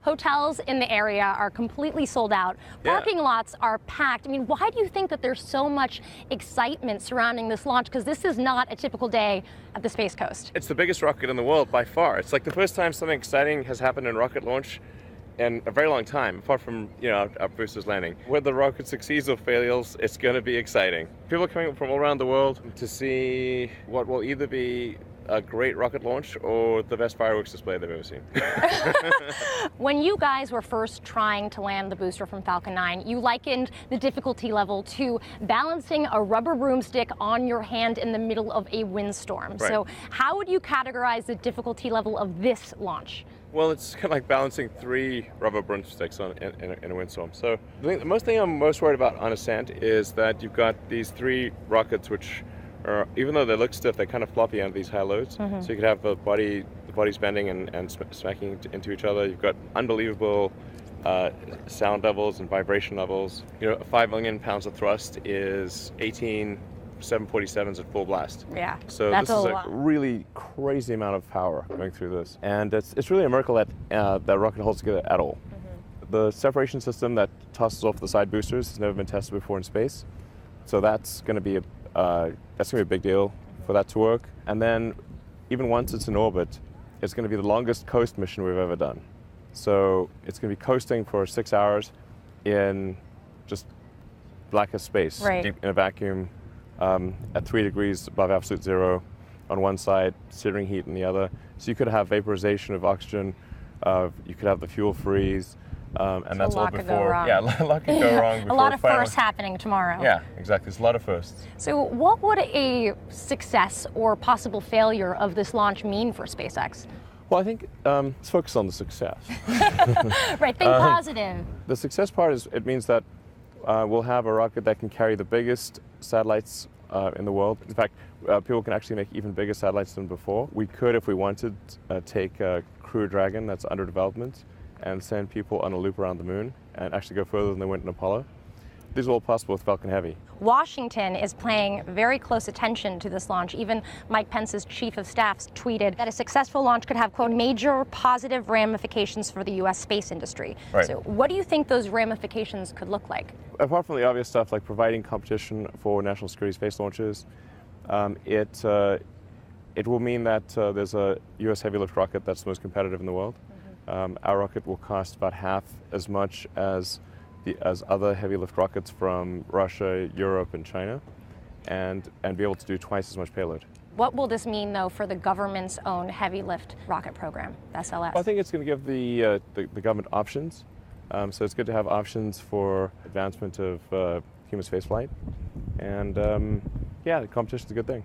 Hotels in the area are completely sold out. Parking lots are packed. I mean, why do you think that there's so much excitement surrounding this launch? Because this is not a typical day at the Space Coast. It's the biggest rocket in the world by far. It's like the first time something exciting has happened in rocket launch in a very long time, apart from, our boosters landing. Whether the rocket succeeds or fails, it's going to be exciting. People are coming from all around the world to see what will either be a great rocket launch or the best fireworks display they've ever seen. When you guys were first trying to land the booster from Falcon 9, you likened the difficulty level to balancing a rubber broomstick on your hand in the middle of a windstorm. Right. So how would you categorize the difficulty level of this launch? Well, it's kind of like balancing 3 rubber broomsticks in a windstorm. So the most thing I'm most worried about on ascent is that you've got these 3 rockets which are, even though they look stiff, they're kind of floppy under these high loads. So you could have the body's bending and smacking into each other. You've got unbelievable sound levels and vibration levels. 5 million pounds of thrust is 18 747s at full blast. Yeah, so that's this is a really crazy amount of power going through this, and it's really a miracle that that rocket holds together at all. The separation system that tosses off the side boosters has never been tested before in space, so that's going to be a big deal for that to work. And then, even once it's in orbit, it's going to be the longest coast mission we've ever done. So it's going to be coasting for 6 hours in just blackest space, deep in a vacuum. At 3 degrees above absolute zero on one side, searing heat on the other. So you could have vaporization of oxygen, you could have the fuel freeze, and that's all before. Yeah, a lot could go wrong. Before a lot of firsts happening tomorrow. Yeah, exactly. There's a lot of firsts. So what would a success or possible failure of this launch mean for SpaceX? Well, I think let's focus on the success. Right, think positive. The success part is it means that we'll have a rocket that can carry the biggest satellites in the world. In fact, people can actually make even bigger satellites than before. We could, if we wanted, take a Crew Dragon that's under development and send people on a loop around the moon and actually go further than they went in Apollo. These are all possible with Falcon Heavy. Washington is paying very close attention to this launch. Even Mike Pence's chief of staff tweeted that a successful launch could have, quote, major positive ramifications for the U.S. space industry. Right. So what do you think those ramifications could look like? Apart from the obvious stuff like providing competition for national security space launches, it will mean that there's a U.S. heavy lift rocket that's the most competitive in the world. Our rocket will cost about half as much as other heavy lift rockets from Russia, Europe, and China, and be able to do twice as much payload. What will this mean, though, for the government's own heavy lift rocket program, the SLS? Well, I think it's going to give the government options. So it's good to have options for advancement of human spaceflight, and the competition's a good thing.